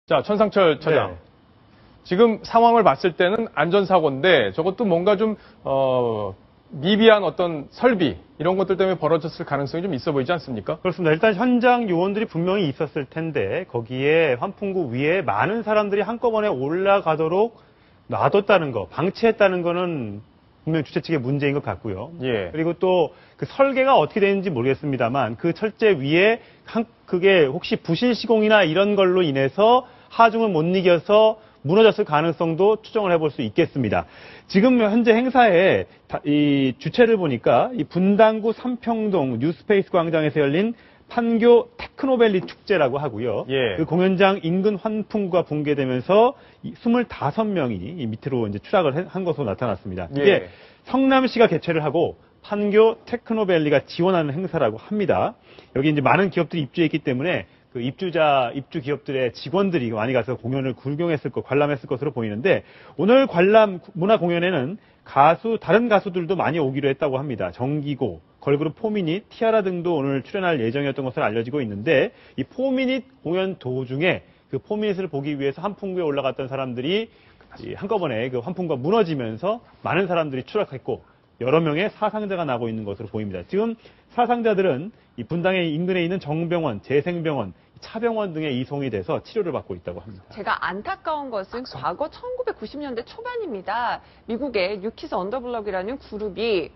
자, 천상철 차장. 네. 지금 상황을 봤을 때는 안전사고인데 저것도 뭔가 좀, 미비한 어떤 설비, 이런 것들 때문에 벌어졌을 가능성이 좀 있어 보이지 않습니까? 그렇습니다. 일단 현장 요원들이 분명히 있었을 텐데 거기에 환풍구 위에 많은 사람들이 한꺼번에 올라가도록 놔뒀다는 거, 방치했다는 거는 분명 주최 측의 문제인 것 같고요. 예. 그리고 또 그 설계가 어떻게 되는지 모르겠습니다만 그 철제 위에 그게 혹시 부실 시공이나 이런 걸로 인해서 하중을 못 이겨서 무너졌을 가능성도 추정을 해볼 수 있겠습니다. 지금 현재 행사에 이 주최를 보니까 이 분당구 삼평동 뉴스페이스 광장에서 열린 판교 테크노밸리 축제라고 하고요. 예. 그 공연장 인근 환풍구가 붕괴되면서 25명이 이 밑으로 이제 추락을 한 것으로 나타났습니다. 이게 예. 성남시가 개최를 하고 판교 테크노밸리가 지원하는 행사라고 합니다. 여기 이제 많은 기업들이 입주했기 때문에 그 입주 기업들의 직원들이 많이 가서 공연을 관람했을 것으로 보이는데 오늘 관람 문화 공연에는 다른 가수들도 많이 오기로 했다고 합니다. 정기고, 걸그룹 포미닛, 티아라 등도 오늘 출연할 예정이었던 것으로 알려지고 있는데 이 포미닛 공연 도중에 그 포미닛을 보기 위해서 환풍구에 올라갔던 사람들이 한꺼번에 그 환풍구가 무너지면서 많은 사람들이 추락했고 여러 명의 사상자가 나고 있는 것으로 보입니다. 지금 사상자들은 이 분당의 인근에 있는 정병원, 재생병원, 차병원 등에 이송이 돼서 치료를 받고 있다고 합니다. 제가 안타까운 것은 과거 1990년대 초반입니다. 미국의 뉴키즈 언더블럭이라는 그룹이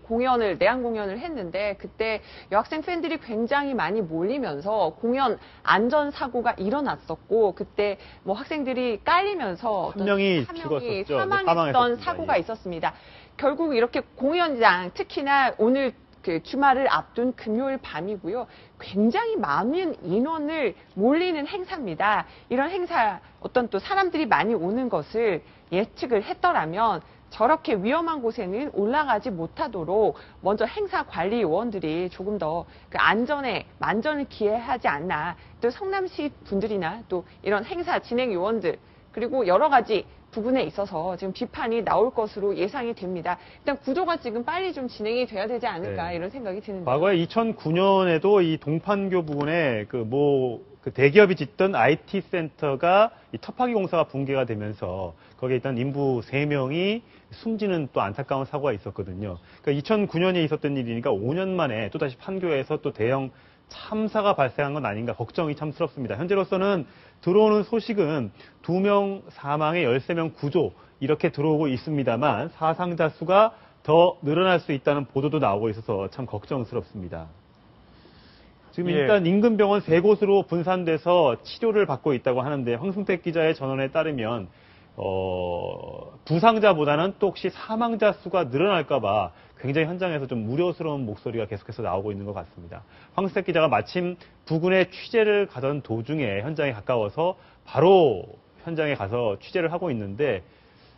내한 공연을 했는데 그때 여학생 팬들이 굉장히 많이 몰리면서 공연 안전사고가 일어났었고 그때 뭐 학생들이 깔리면서 한 명이 사망했던 사망했었습니다. 사고가 예. 있었습니다. 결국 이렇게 공연장, 특히나 오늘 그 주말을 앞둔 금요일 밤이고요. 굉장히 많은 인원을 몰리는 행사입니다. 이런 행사, 어떤 또 사람들이 많이 오는 것을 예측을 했더라면 저렇게 위험한 곳에는 올라가지 못하도록 먼저 행사 관리 요원들이 조금 더 그 안전에 만전을 기해하지 않나. 또 성남시 분들이나 또 이런 행사 진행 요원들 그리고 여러 가지 부분에 있어서 지금 비판이 나올 것으로 예상이 됩니다. 일단 구조가 지금 빨리 좀 진행이 돼야 되지 않을까 네. 이런 생각이 드는데. 과거에 2009년에도 이 동판교 부근에 그 대기업이 짓던 IT 센터가 이 터파기 공사가 붕괴가 되면서 거기에 있던 인부 3명이 숨지는 또 안타까운 사고가 있었거든요. 그러니까 2009년에 있었던 일이니까 5년 만에 또다시 판교에서 또 대형 참사가 발생한 건 아닌가 걱정이 참스럽습니다. 현재로서는 들어오는 소식은 2명 사망에 13명 구조 이렇게 들어오고 있습니다만 사상자 수가 더 늘어날 수 있다는 보도도 나오고 있어서 참 걱정스럽습니다. 지금 예. 일단 인근 병원 3곳으로 분산돼서 치료를 받고 있다고 하는데 황승택 기자의 전언에 따르면 부상자보다는 또 혹시 사망자 수가 늘어날까 봐 굉장히 현장에서 좀 우려스러운 목소리가 계속해서 나오고 있는 것 같습니다. 황승택 기자가 마침 부근에 취재를 가던 도중에 현장에 가까워서 바로 현장에 가서 취재를 하고 있는데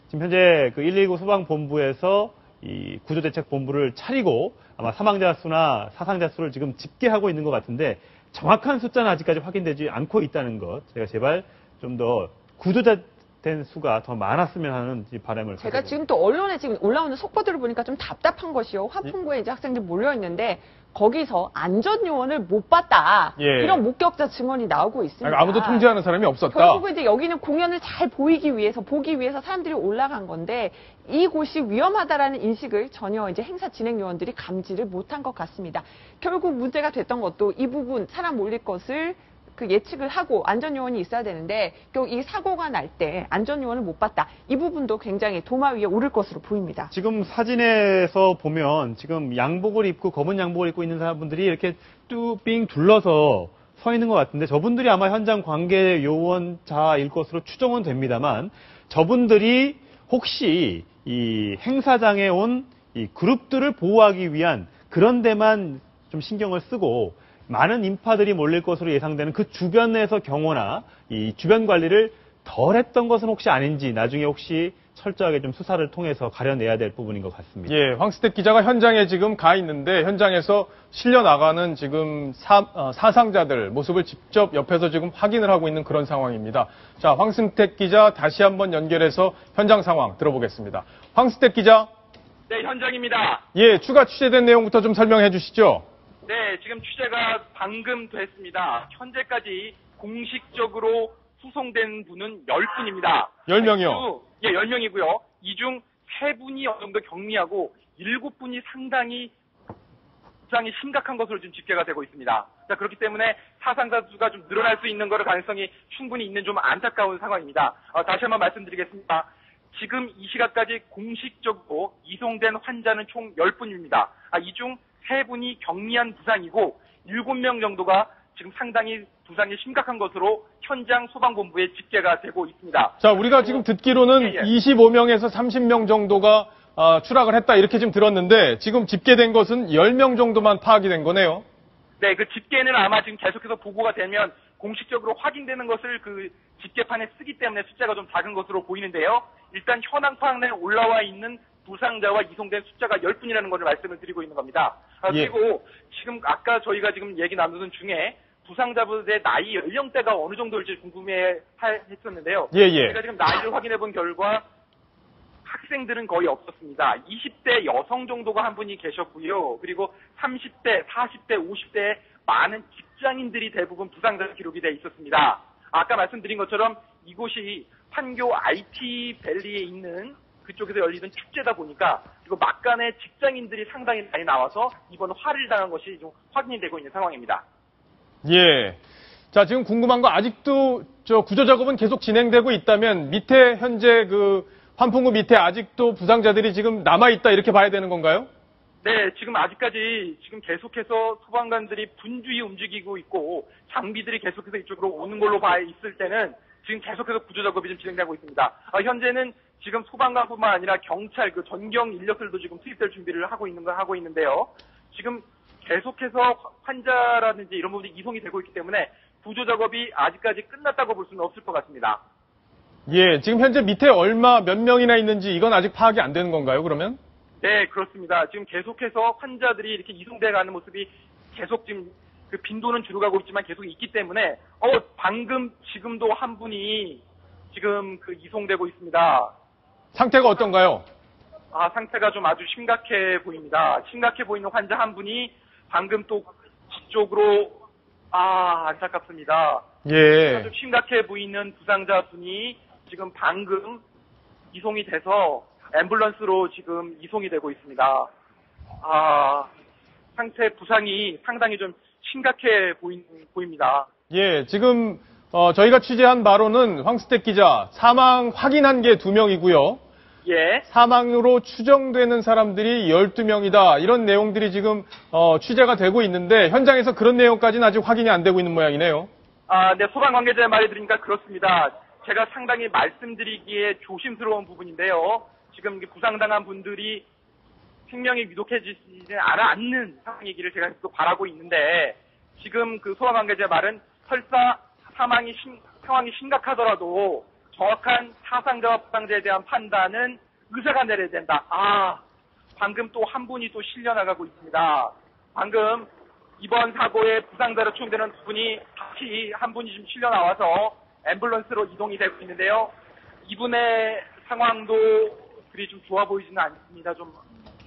지금 현재 그 119 소방본부에서 이 구조대책본부를 차리고 아마 사망자 수나 사상자 수를 지금 집계하고 있는 것 같은데 정확한 숫자는 아직까지 확인되지 않고 있다는 것 제가 제발 좀 더 구조된 수가 더 많았으면 하는 바람을 제가 지금 또 언론에 지금 올라오는 속보들을 보니까 좀 답답한 것이요. 환풍구에 이제 학생들이 몰려 있는데 거기서 안전요원을 못 봤다. 예. 이런 목격자 증언이 나오고 있습니다. 아무도 통제하는 사람이 없었다. 결국은 이제 여기는 공연을 잘 보기 위해서 사람들이 올라간 건데 이곳이 위험하다라는 인식을 전혀 이제 행사 진행 요원들이 감지를 못한 것 같습니다. 결국 문제가 됐던 것도 이 부분 사람 몰릴 것을 그 예측을 하고 안전요원이 있어야 되는데 결국 이 사고가 날 때 안전요원을 못 봤다. 이 부분도 굉장히 도마 위에 오를 것으로 보입니다. 지금 사진에서 보면 지금 양복을 입고 검은 양복을 입고 있는 사람들이 이렇게 뚜빙 둘러서 서 있는 것 같은데 저분들이 아마 현장 관계 요원자일 것으로 추정은 됩니다만 저분들이 혹시 이 행사장에 온 이 그룹들을 보호하기 위한 그런 데만 좀 신경을 쓰고 많은 인파들이 몰릴 것으로 예상되는 그 주변에서 경호나 이 주변 관리를 덜 했던 것은 혹시 아닌지 나중에 혹시 철저하게 좀 수사를 통해서 가려내야 될 부분인 것 같습니다. 예, 황승택 기자가 현장에 지금 가 있는데 현장에서 실려 나가는 지금 사상자들 모습을 직접 옆에서 지금 확인을 하고 있는 그런 상황입니다. 자, 황승택 기자 다시 한번 연결해서 현장 상황 들어보겠습니다. 황승택 기자. 네, 현장입니다. 예, 추가 취재된 내용부터 좀 설명해 주시죠. 네, 지금 취재가 방금 됐습니다. 현재까지 공식적으로 수송된 분은 10분입니다. 10명이요? 예, 10명이고요. 이 중 3분이 어느 정도 경미하고 7분이 상당히 부상이 심각한 것으로 지금 집계가 되고 있습니다. 자, 그렇기 때문에 사상자 수가 좀 늘어날 수 있는 거를 가능성이 충분히 있는 좀 안타까운 상황입니다. 다시 한번 말씀드리겠습니다. 지금 이 시각까지 공식적으로 이송된 환자는 총 10분입니다. 이 중 3분이 경미한 부상이고 7명 정도가 지금 상당히 부상이 심각한 것으로 현장 소방본부에 집계가 되고 있습니다. 자, 우리가 지금 듣기로는 25명에서 30명 정도가 추락을 했다 이렇게 지금 들었는데 지금 집계된 것은 10명 정도만 파악이 된 거네요. 네, 그 집계는 아마 지금 계속해서 보고가 되면 공식적으로 확인되는 것을 그 집계판에 쓰기 때문에 숫자가 좀 작은 것으로 보이는데요. 일단 현황 파악에 올라와 있는 부상자와 이송된 숫자가 10분이라는 것을 말씀을 드리고 있는 겁니다. 그리고 지금 아까 저희가 지금 얘기 나누는 중에 부상자분들의 나이 연령대가 어느 정도일지 궁금해했었는데요. 제가 지금 나이를 확인해 본 결과 학생들은 거의 없었습니다. 20대 여성 정도가 한 분이 계셨고요. 그리고 30대, 40대, 50대 많은 직장인들이 대부분 부상자 기록이 돼 있었습니다. 아까 말씀드린 것처럼 이곳이 판교 IT 밸리에 있는 그쪽에서 열리는 축제다 보니까 그리고 막간에 직장인들이 상당히 많이 나와서 이번 화를 당한 것이 좀 확인이 되고 있는 상황입니다. 예. 자, 지금 궁금한 거 아직도 구조 작업은 계속 진행되고 있다면 밑에 현재 그 환풍구 밑에 아직도 부상자들이 지금 남아있다 이렇게 봐야 되는 건가요? 네, 지금 아직까지 지금 계속해서 소방관들이 분주히 움직이고 있고 장비들이 계속해서 이쪽으로 오는 걸로 봐 있을 때는 지금 계속해서 구조 작업이 좀 진행되고 있습니다. 현재는 지금 소방관뿐만 아니라 경찰, 그 전경 인력들도 지금 투입될 준비를 하고 있는데요. 지금 계속해서 환자라든지 이런 부분이 이송이 되고 있기 때문에 구조 작업이 아직까지 끝났다고 볼 수는 없을 것 같습니다. 예, 지금 현재 밑에 몇 명이나 있는지 이건 아직 파악이 안 되는 건가요, 그러면? 네, 그렇습니다. 지금 계속해서 환자들이 이렇게 이송돼 가는 모습이 계속 지금 그 빈도는 줄어가고 있지만 계속 있기 때문에, 지금도 한 분이 지금 그 이송되고 있습니다. 상태가 어떤가요? 상태가 좀 아주 심각해 보입니다. 심각해 보이는 환자 한 분이 방금 또 뒤쪽으로, 안타깝습니다. 예. 좀 심각해 보이는 부상자 분이 지금 방금 이송이 돼서 앰뷸런스로 지금 이송이 되고 있습니다. 상태 부상이 상당히 좀 심각해 보입니다. 예, 지금 저희가 취재한 바로는 황스택 기자 사망 확인한 게 2명이고요. 예. 사망으로 추정되는 사람들이 12명이다. 이런 내용들이 지금 취재가 되고 있는데 현장에서 그런 내용까지는 아직 확인이 안 되고 있는 모양이네요. 네, 소방 관계자의 말이 들으니까 그렇습니다. 제가 상당히 말씀드리기에 조심스러운 부분인데요. 지금 부상당한 분들이 생명이 위독해지지 않는 상황이기를 제가 또 바라고 있는데 지금 그 소방 관계자의 말은 설사 상황이 심각하더라도 정확한 사상자와 부상자에 대한 판단은 의사가 내려야 된다. 방금 또 한 분이 또 실려나가고 있습니다. 방금 이번 사고에 부상자로 추정되는 두 분이 다시 한 분이 좀 실려나와서 앰뷸런스로 이동이 되고 있는데요. 이분의 상황도 그리 좀 좋아 보이지는 않습니다. 좀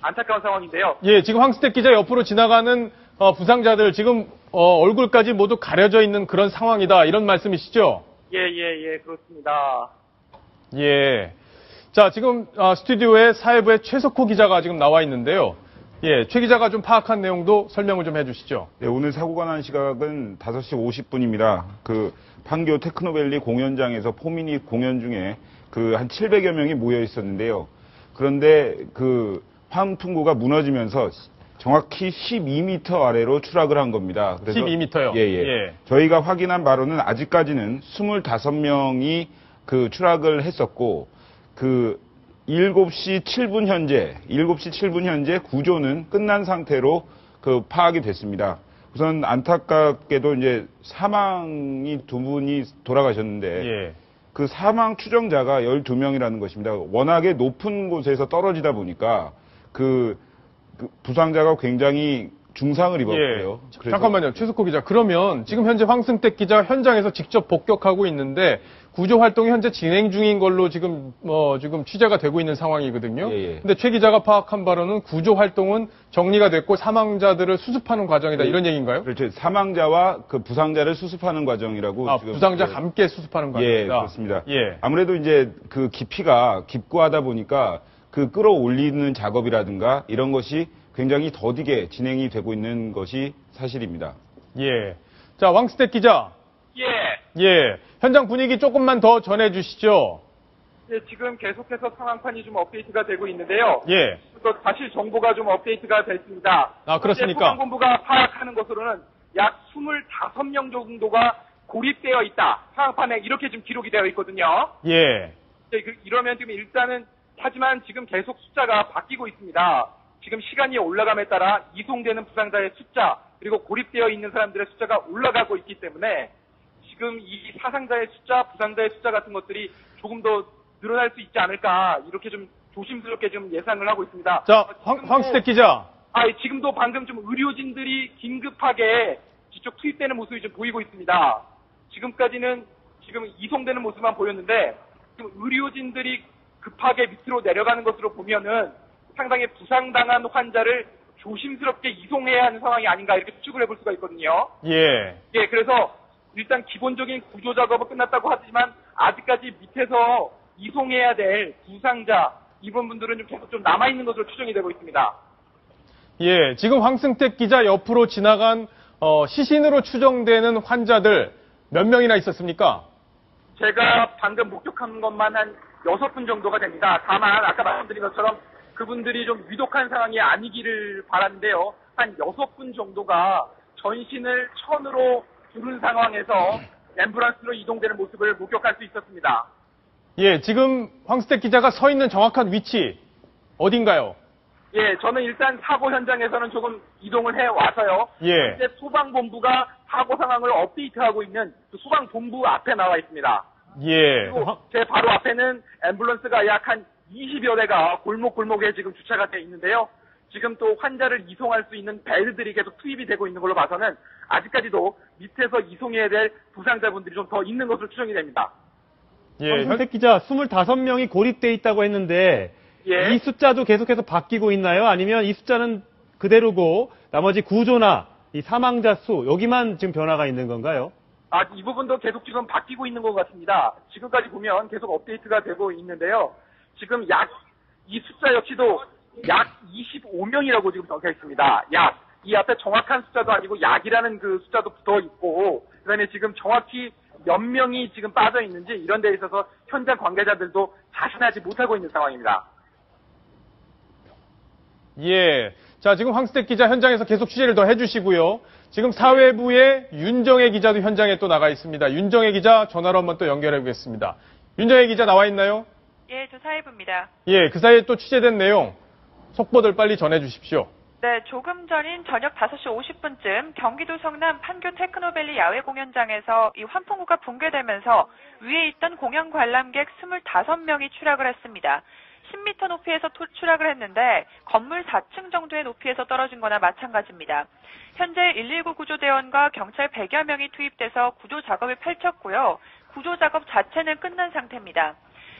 안타까운 상황인데요. 예, 지금 황스택 기자 옆으로 지나가는 부상자들 지금 얼굴까지 모두 가려져 있는 그런 상황이다. 이런 말씀이시죠? 예, 그렇습니다. 예. 자, 지금 스튜디오에 사회부의 최석호 기자가 지금 나와 있는데요. 예, 최 기자가 좀 파악한 내용도 설명을 좀 해주시죠. 네, 오늘 사고가 난 시각은 5시 50분입니다. 그 판교 테크노밸리 공연장에서 포미닛 공연 중에 그 한 700여 명이 모여 있었는데요. 그런데 그 환풍구가 무너지면서 정확히 12m 아래로 추락을 한 겁니다. 그래서 12m요? 예. 저희가 확인한 바로는 아직까지는 25명이 그 추락을 했었고 그 7시 7분 현재 구조는 끝난 상태로 그 파악이 됐습니다. 우선 안타깝게도 이제 사망이 2분이 돌아가셨는데 예. 그 사망 추정자가 12명이라는 것입니다. 워낙에 높은 곳에서 떨어지다 보니까 그 부상자가 굉장히 중상을 입었고요. 예. 잠깐만요. 최석호 기자. 그러면 지금 현재 황승택 기자 현장에서 직접 복격하고 있는데 구조 활동이 현재 진행 중인 걸로 지금 취재가 되고 있는 상황이거든요. 예. 근데 최 기자가 파악한 바로는 구조 활동은 정리가 됐고 사망자들을 수습하는 과정이다 이런 얘기인가요? 그렇죠. 사망자와 그 부상자를 수습하는 과정이라고 지금 부상자 함께 수습하는 과정이다. 예, 그렇습니다. 예. 아무래도 이제 그 깊이가 깊고 하다 보니까 그 끌어올리는 작업이라든가 이런 것이 굉장히 더디게 진행이 되고 있는 것이 사실입니다. 예. 자, 왕스택 기자. 예. 현장 분위기 조금만 더 전해 주시죠. 예, 지금 계속해서 상황판이 좀 업데이트가 되고 있는데요. 예. 또 사실 정보가 좀 업데이트가 됐습니다. 그렇습니까? 소방본부가 파악하는 것으로는 약 25명 정도가 고립되어 있다. 상황판에 이렇게 지금 기록이 되어 있거든요. 예. 이러면 지금 일단은 하지만 지금 계속 숫자가 바뀌고 있습니다. 지금 시간이 올라감에 따라 이송되는 부상자의 숫자 그리고 고립되어 있는 사람들의 숫자가 올라가고 있기 때문에 지금 이 사상자의 숫자, 부상자의 숫자 같은 것들이 조금 더 늘어날 수 있지 않을까 이렇게 좀 조심스럽게 좀 예상을 하고 있습니다. 자, 황스택 기자. 지금도 방금 좀 의료진들이 긴급하게 이쪽 투입되는 모습이 좀 보이고 있습니다. 지금까지는 지금 이송되는 모습만 보였는데 지금 의료진들이 급하게 밑으로 내려가는 것으로 보면은 상당히 부상당한 환자를 조심스럽게 이송해야 하는 상황이 아닌가 이렇게 추측을 해볼 수가 있거든요. 예. 예, 그래서 일단 기본적인 구조 작업은 끝났다고 하지만 아직까지 밑에서 이송해야 될 부상자 이번 분들은 좀 계속 좀 남아있는 것으로 추정이 되고 있습니다. 예, 지금 황승택 기자 옆으로 지나간 시신으로 추정되는 환자들 몇 명이나 있었습니까? 제가 방금 목격한 것만 한 6분 정도가 됩니다. 다만 아까 말씀드린 것처럼 그분들이 좀 위독한 상황이 아니기를 바라는데요. 한 6분 정도가 전신을 천으로 두른 상황에서 앰뷸런스로 이동되는 모습을 목격할 수 있었습니다. 예, 지금 황스택 기자가 서 있는 정확한 위치 어딘가요? 예, 저는 일단 사고 현장에서는 조금 이동을 해와서요. 예. 현재 소방본부가 사고 상황을 업데이트하고 있는 그 소방본부 앞에 나와 있습니다. 예. 그리고 제 바로 앞에는 앰뷸런스가 약 한 20여 대가 골목골목에 지금 주차가 돼 있는데요. 지금 또 환자를 이송할 수 있는 벨들이 계속 투입이 되고 있는 걸로 봐서는 아직까지도 밑에서 이송해야 될 부상자분들이 좀 더 있는 것으로 추정이 됩니다. 예, 황승택 기자, 25명이 고립돼 있다고 했는데 예. 이 숫자도 계속해서 바뀌고 있나요? 아니면 이 숫자는 그대로고 나머지 구조나 이 사망자 수 여기만 지금 변화가 있는 건가요? 이 부분도 계속 지금 바뀌고 있는 것 같습니다. 지금까지 보면 계속 업데이트가 되고 있는데요. 지금 이 숫자 역시도 약 25명이라고 지금 적혀 있습니다. 이 앞에 정확한 숫자도 아니고 약이라는 그 숫자도 붙어 있고, 그 다음에 지금 정확히 몇 명이 지금 빠져 있는지 이런 데 있어서 현장 관계자들도 자신하지 못하고 있는 상황입니다. 예. 자, 지금 황스택 기자 현장에서 계속 취재를 더 해주시고요. 지금 사회부의 윤정혜 기자도 현장에 또 나가 있습니다. 윤정혜 기자 전화로 한번 또 연결해 보겠습니다. 윤정혜 기자 나와 있나요? 예, 저 사회부입니다. 예, 그 사이에 또 취재된 내용 속보들 빨리 전해 주십시오. 네, 조금 전인 저녁 5시 50분쯤 경기도 성남 판교 테크노밸리 야외 공연장에서 이 환풍구가 붕괴되면서 위에 있던 공연 관람객 25명이 추락을 했습니다. 10m 높이에서 추락을 했는데 건물 4층 정도의 높이에서 떨어진 거나 마찬가지입니다. 현재 119 구조대원과 경찰 100여 명이 투입돼서 구조 작업을 펼쳤고요. 구조 작업 자체는 끝난 상태입니다.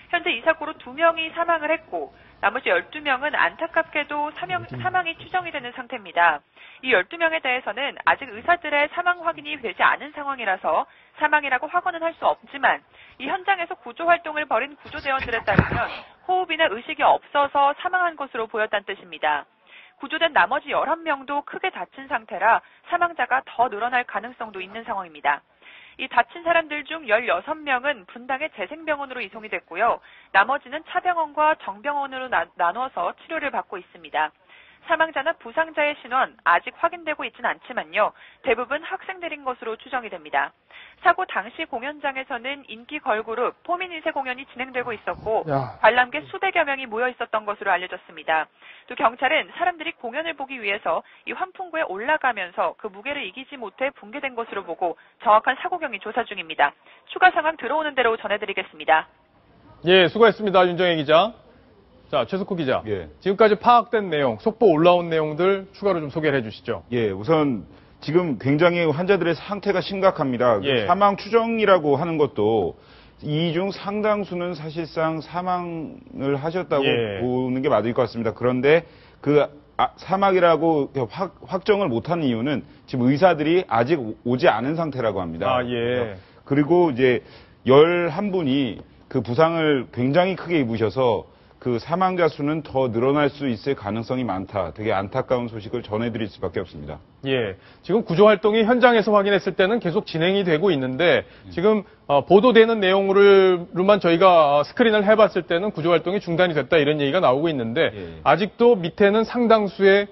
현재 이 사고로 2명이 사망을 했고 나머지 12명은 안타깝게도 사망이 추정이 되는 상태입니다. 이 12명에 대해서는 아직 의사들의 사망 확인이 되지 않은 상황이라서 사망이라고 확언은 할 수 없지만 이 현장에서 구조 활동을 벌인 구조대원들에 따르면 호흡이나 의식이 없어서 사망한 것으로 보였다는 뜻입니다. 구조된 나머지 11명도 크게 다친 상태라 사망자가 더 늘어날 가능성도 있는 상황입니다. 이 다친 사람들 중 16명은 분당의 재생병원으로 이송이 됐고요. 나머지는 차병원과 정병원으로 나눠서 치료를 받고 있습니다. 사망자나 부상자의 신원 아직 확인되고 있지는 않지만요. 대부분 학생들인 것으로 추정이 됩니다. 사고 당시 공연장에서는 인기 걸그룹 포미닛의 공연이 진행되고 있었고 관람객 수백여 명이 모여 있었던 것으로 알려졌습니다. 또 경찰은 사람들이 공연을 보기 위해서 이 환풍구에 올라가면서 그 무게를 이기지 못해 붕괴된 것으로 보고 정확한 사고 경위 조사 중입니다. 추가 상황 들어오는 대로 전해드리겠습니다. 예, 수고했습니다. 윤정혜 기자. 자, 최석호 기자. 예. 지금까지 파악된 내용, 속보 올라온 내용들 추가로 좀 소개를 해주시죠. 예, 우선 지금 굉장히 환자들의 상태가 심각합니다. 예. 사망 추정이라고 하는 것도 이 중 상당수는 사실상 사망을 하셨다고 예. 보는 게 맞을 것 같습니다. 그런데 그 사망이라고 확정을 못한 이유는 지금 의사들이 아직 오지 않은 상태라고 합니다. 아, 예. 그리고 이제 11분이 그 부상을 굉장히 크게 입으셔서 그 사망자 수는 더 늘어날 수 있을 가능성이 많다. 되게 안타까운 소식을 전해드릴 수밖에 없습니다. 예. 지금 구조 활동이 현장에서 확인했을 때는 계속 진행이 되고 있는데 지금 보도되는 내용으로만 저희가 스크린을 해봤을 때는 구조 활동이 중단이 됐다 이런 얘기가 나오고 있는데 예. 아직도 밑에는 상당수의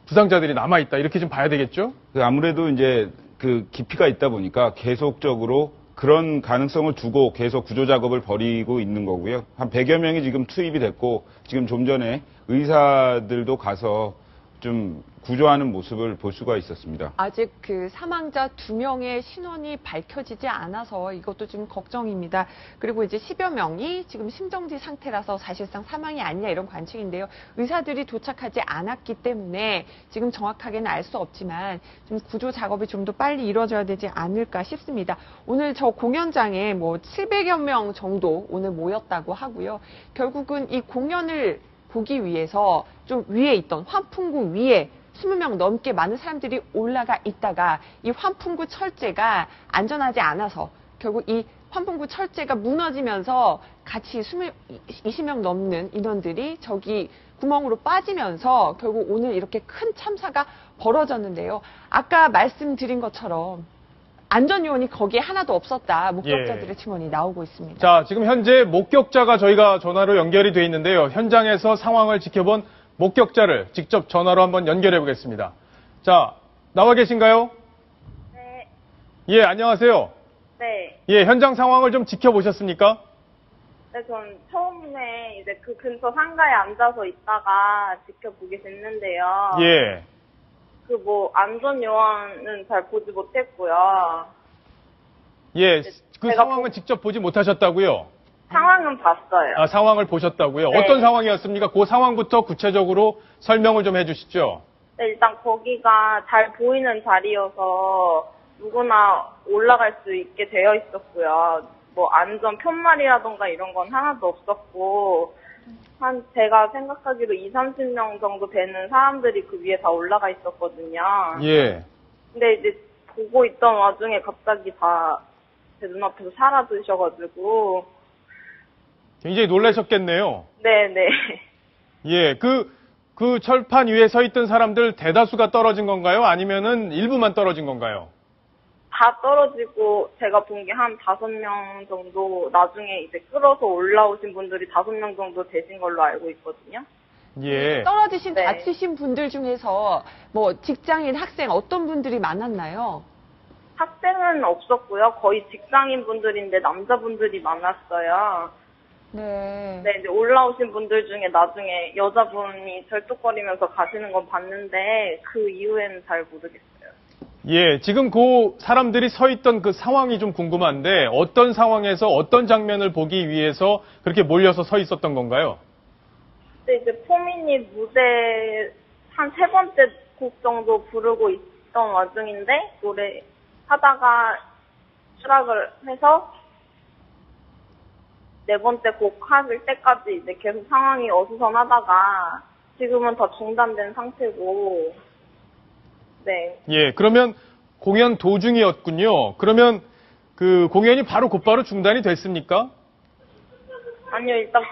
부상자들이 남아 있다 이렇게 좀 봐야 되겠죠? 아무래도 이제 그 깊이가 있다 보니까 계속적으로 그런 가능성을 두고 계속 구조 작업을 벌이고 있는 거고요. 한 100여 명이 지금 투입이 됐고 지금 좀 전에 의사들도 가서 좀 구조하는 모습을 볼 수가 있었습니다. 아직 그 사망자 2명의 신원이 밝혀지지 않아서 이것도 좀 걱정입니다. 그리고 이제 10여 명이 지금 심정지 상태라서 사실상 사망이 아니냐 이런 관측인데요. 의사들이 도착하지 않았기 때문에 지금 정확하게는 알 수 없지만 좀 구조 작업이 좀 더 빨리 이루어져야 되지 않을까 싶습니다. 오늘 저 공연장에 뭐 700여 명 정도 오늘 모였다고 하고요. 결국은 이 공연을 보기 위해서 좀 위에 있던 환풍구 위에 20명 넘게 많은 사람들이 올라가 있다가 이 환풍구 철제가 안전하지 않아서 결국 이 환풍구 철제가 무너지면서 같이 20명 넘는 인원들이 저기 구멍으로 빠지면서 결국 오늘 이렇게 큰 참사가 벌어졌는데요. 아까 말씀드린 것처럼 안전요원이 거기에 하나도 없었다. 목격자들의 예. 증언이 나오고 있습니다. 자, 지금 현재 목격자가 저희가 전화로 연결이 돼 있는데요. 현장에서 상황을 지켜본 목격자를 직접 전화로 한번 연결해 보겠습니다. 자, 나와 계신가요? 네, 예, 안녕하세요. 네. 예, 현장 상황을 좀 지켜보셨습니까? 네, 전 처음에 이제 그 근처 상가에 앉아서 있다가 지켜보게 됐는데요. 예. 그 뭐 안전요원은 잘 보지 못했고요. 예, 그 제가 상황은 직접 보지 못하셨다고요? 상황은 봤어요. 아, 상황을 보셨다고요? 네. 어떤 상황이었습니까? 그 상황부터 구체적으로 설명을 좀 해주시죠. 네, 일단 거기가 잘 보이는 자리여서 누구나 올라갈 수 있게 되어 있었고요. 뭐 안전 편말이라던가 이런 건 하나도 없었고, 제가 생각하기로 20-30명 정도 되는 사람들이 그 위에 다 올라가 있었거든요. 예. 근데 이제 보고 있던 와중에 갑자기 다 제 눈앞에서 사라지셔가지고. 굉장히 놀라셨겠네요. 네네. 예, 그 철판 위에 서 있던 사람들 대다수가 떨어진 건가요? 아니면은 일부만 떨어진 건가요? 다 떨어지고 제가 본 게 한 5명 정도 나중에 이제 끌어서 올라오신 분들이 5명 정도 되신 걸로 알고 있거든요. 예. 떨어지신 네. 다치신 분들 중에서 뭐 직장인, 학생 어떤 분들이 많았나요? 학생은 없었고요. 거의 직장인 분들인데 남자분들이 많았어요. 네. 네, 이제 올라오신 분들 중에 나중에 여자분이 절뚝거리면서 가시는 건 봤는데 그 이후에는 잘 모르겠어요. 예, 지금 그 사람들이 서 있던 그 상황이 좀 궁금한데 어떤 상황에서 어떤 장면을 보기 위해서 그렇게 몰려서 서 있었던 건가요? 근데 이제 포미니 무대 한 3번째 곡 정도 부르고 있던 와중인데 노래 하다가 추락을 해서 4번째 곡 하실 때까지 이제 계속 상황이 어수선하다가 지금은 다 중단된 상태고, 네. 예, 그러면 공연 도중이었군요. 그러면 그 공연이 바로 곧바로 중단이 됐습니까? 아니요, 일단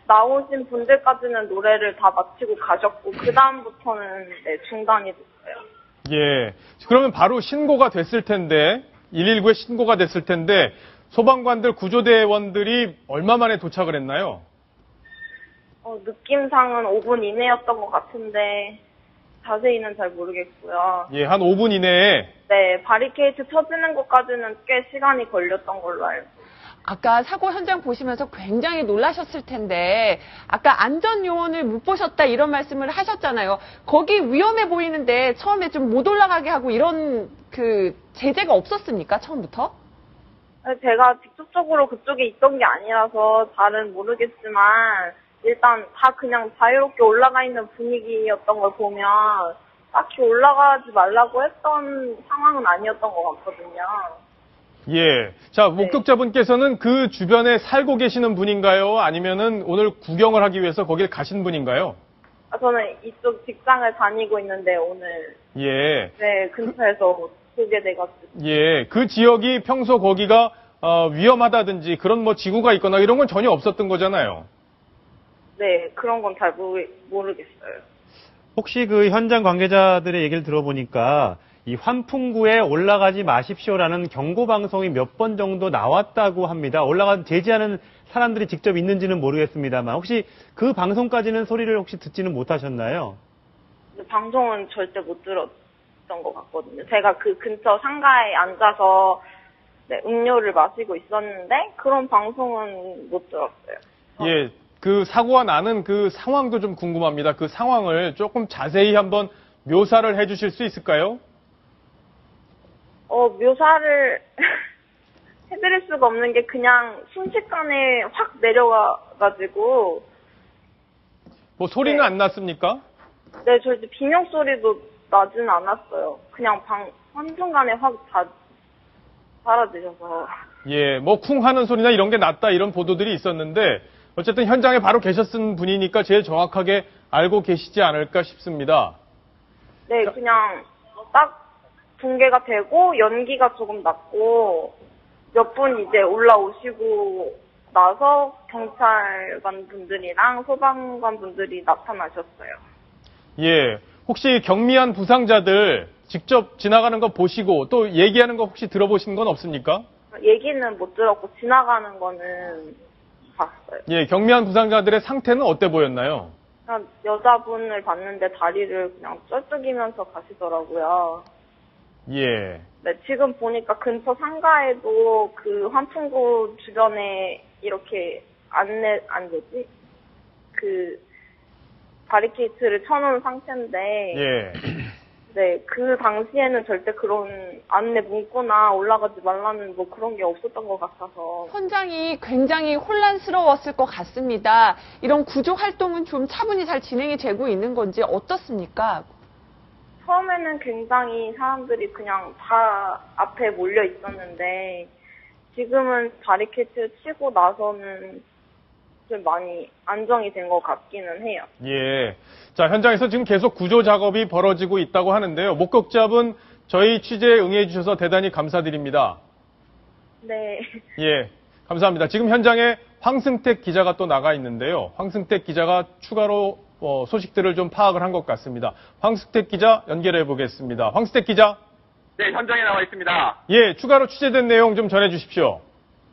나오신 분들까지는 노래를 다 마치고 가셨고, 그다음부터는 네, 중단이 됐어요. 예, 그러면 바로 신고가 됐을 텐데 119에 신고가 됐을 텐데 소방관들, 구조대원들이 얼마 만에 도착을 했나요? 느낌상은 5분 이내였던 것 같은데 자세히는 잘 모르겠고요. 예, 한 5분 이내에. 네, 바리케이트 쳐지는 것까지는 꽤 시간이 걸렸던 걸로 알고 있어요. 아까 사고 현장 보시면서 굉장히 놀라셨을 텐데 아까 안전요원을 못 보셨다 이런 말씀을 하셨잖아요. 거기 위험해 보이는데 처음에 좀 못 올라가게 하고 이런 그 제재가 없었습니까? 처음부터? 제가 직접적으로 그쪽에 있던 게 아니라서 잘은 모르겠지만 일단 다 그냥 자유롭게 올라가 있는 분위기였던 걸 보면 딱히 올라가지 말라고 했던 상황은 아니었던 것 같거든요. 예. 자, 목격자분께서는 그 주변에 살고 계시는 분인가요? 아니면은 오늘 구경을 하기 위해서 거길 가신 분인가요? 저는 이쪽 직장을 다니고 있는데 오늘 예. 네, 근처에서 보게 돼가지고. 예. 그 지역이 평소 거기가 위험하다든지 그런 뭐 지구가 있거나 이런 건 전혀 없었던 거잖아요. 네, 그런 건 잘 모르겠어요. 혹시 그 현장 관계자들의 얘기를 들어보니까 이 환풍구에 올라가지 마십시오라는 경고 방송이 몇 번 정도 나왔다고 합니다. 제지하는 사람들이 직접 있는지는 모르겠습니다만 혹시 그 방송까지는 소리를 혹시 듣지는 못하셨나요? 방송은 절대 못 들었던 것 같거든요. 제가 그 근처 상가에 앉아서 네, 음료를 마시고 있었는데 그런 방송은 못 들었어요. 예. 그 사고가 나는 그 상황도 좀 궁금합니다. 그 상황을 조금 자세히 한번 묘사를 해 주실 수 있을까요? 묘사를 해드릴 수가 없는 게 그냥 순식간에 확 내려가가지고. 뭐 소리는 네. 안 났습니까? 네, 절대 비명 소리도 나진 않았어요. 그냥 한순간에 확 사라지셔서. 예, 뭐 쿵 하는 소리나 이런 게 났다 이런 보도들이 있었는데 어쨌든 현장에 바로 계셨은 분이니까 제일 정확하게 알고 계시지 않을까 싶습니다. 네, 그냥 딱 붕괴가 되고 연기가 조금 났고 몇 분 이제 올라오시고 나서 경찰관 분들이랑 소방관 분들이 나타나셨어요. 예, 혹시 경미한 부상자들 직접 지나가는 거 보시고 또 얘기하는 거 혹시 들어보신 건 없습니까? 얘기는 못 들었고 지나가는 거는 봤어요. 예, 경미한 부상자들의 상태는 어때 보였나요? 그냥 여자분을 봤는데 다리를 그냥 쩔뚝이면서 가시더라고요. 예. 네, 지금 보니까 근처 상가에도 그 환풍구 주변에 이렇게 바리케이트를 쳐놓은 상태인데, 예. 네, 그 당시에는 절대 그런 안내 문구나 올라가지 말라는 뭐 그런 게 없었던 것 같아서. 현장이 굉장히 혼란스러웠을 것 같습니다. 이런 구조 활동은 좀 차분히 잘 진행이 되고 있는 건지 어떻습니까? 처음에는 굉장히 사람들이 그냥 다 앞에 몰려 있었는데 지금은 바리케이트를 치고 나서는 좀 많이 안정이 된 것 같기는 해요. 예. 자, 현장에서 지금 계속 구조 작업이 벌어지고 있다고 하는데요. 목격자분 저희 취재에 응해 주셔서 대단히 감사드립니다. 네. 예. 감사합니다. 지금 현장에 황승택 기자가 또 나가 있는데요. 황승택 기자가 추가로 소식들을 좀 파악을 한 것 같습니다. 황승택 기자 연결해 보겠습니다. 황승택 기자. 네, 현장에 나와 있습니다. 예, 추가로 취재된 내용 좀 전해 주십시오.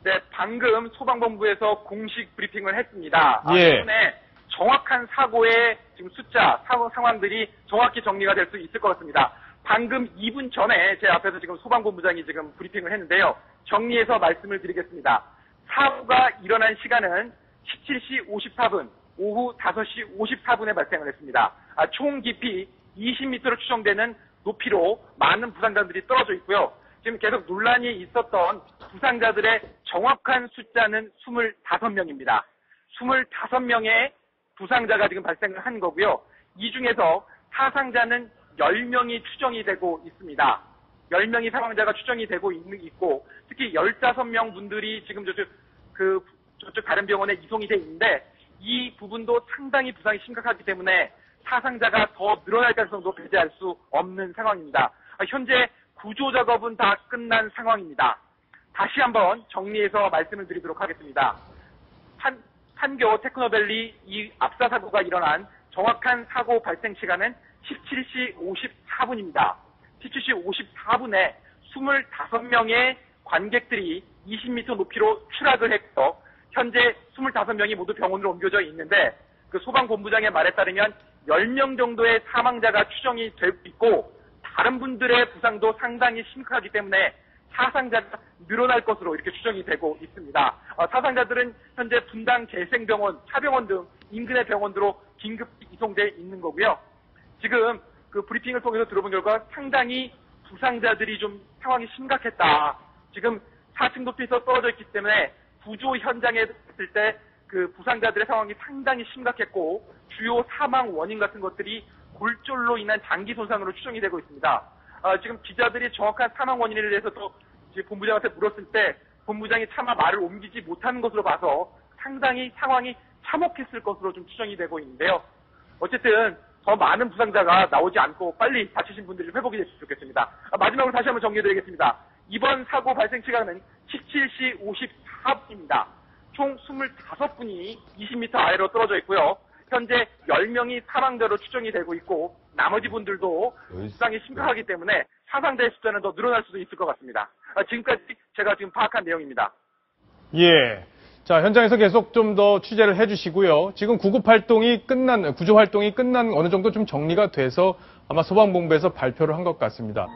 네, 방금 소방본부에서 공식 브리핑을 했습니다. 예. 때문에 정확한 사고의 지금 숫자, 사고 상황들이 정확히 정리가 될 수 있을 것 같습니다. 방금 2분 전에 제 앞에서 지금 소방본부장이 지금 브리핑을 했는데요. 정리해서 말씀을 드리겠습니다. 사고가 일어난 시간은 17시 54분, 오후 5시 54분에 발생을 했습니다. 총 깊이 20m로 추정되는 높이로 많은 부상자들이 떨어져 있고요. 지금 계속 논란이 있었던 부상자들의 정확한 숫자는 25명입니다. 25명의 부상자가 지금 발생을 한 거고요. 이 중에서 사상자는 10명이 추정이 되고 있습니다. 10명이 사망자가 추정이 되고 있고, 특히 15명 분들이 지금 저쪽 다른 병원에 이송이 돼 있는데, 이 부분도 상당히 부상이 심각하기 때문에 사상자가 더 늘어날 가능성도 배제할 수 없는 상황입니다. 현재 구조 작업은 다 끝난 상황입니다. 다시 한번 정리해서 말씀을 드리도록 하겠습니다. 판교 테크노밸리 이 압사 사고가 일어난 정확한 사고 발생 시간은 17시 54분입니다. 17시 54분에 25명의 관객들이 20m 높이로 추락을 했고 현재 25명이 모두 병원으로 옮겨져 있는데 그 소방본부장의 말에 따르면 10명 정도의 사망자가 추정이 되고 있고 다른 분들의 부상도 상당히 심각하기 때문에 사상자가 늘어날 것으로 이렇게 추정이 되고 있습니다. 사상자들은 현재 분당 재생병원, 차병원 등 인근의 병원으로 긴급 이송돼 있는 거고요. 지금 그 브리핑을 통해서 들어본 결과 상당히 부상자들이 좀 상황이 심각했다. 지금 4층 높이에서 떨어져 있기 때문에 구조 현장에 갔을 때 그 부상자들의 상황이 상당히 심각했고 주요 사망 원인 같은 것들이 골절로 인한 장기 손상으로 추정이 되고 있습니다. 지금 기자들이 정확한 사망 원인에 대해서 또 이제 본부장한테 물었을 때 본부장이 차마 말을 옮기지 못하는 것으로 봐서 상당히 상황이 참혹했을 것으로 좀 추정이 되고 있는데요. 어쨌든 더 많은 부상자가 나오지 않고 빨리 다치신 분들이 좀 회복이 됐으면 좋겠습니다. 마지막으로 다시 한번 정리해드리겠습니다. 이번 사고 발생 시간은 17시 54분입니다. 총 25분이 20m 아래로 떨어져 있고요. 현재 10명이 사망자로 추정이 되고 있고 나머지 분들도 부상이 심각하기 때문에 사상자의 숫자는 더 늘어날 수도 있을 것 같습니다. 지금까지 제가 지금 파악한 내용입니다. 예. 자, 현장에서 계속 좀 더 취재를 해주시고요. 지금 구조 활동이 끝난 어느 정도 좀 정리가 돼서 아마 소방본부에서 발표를 한 것 같습니다.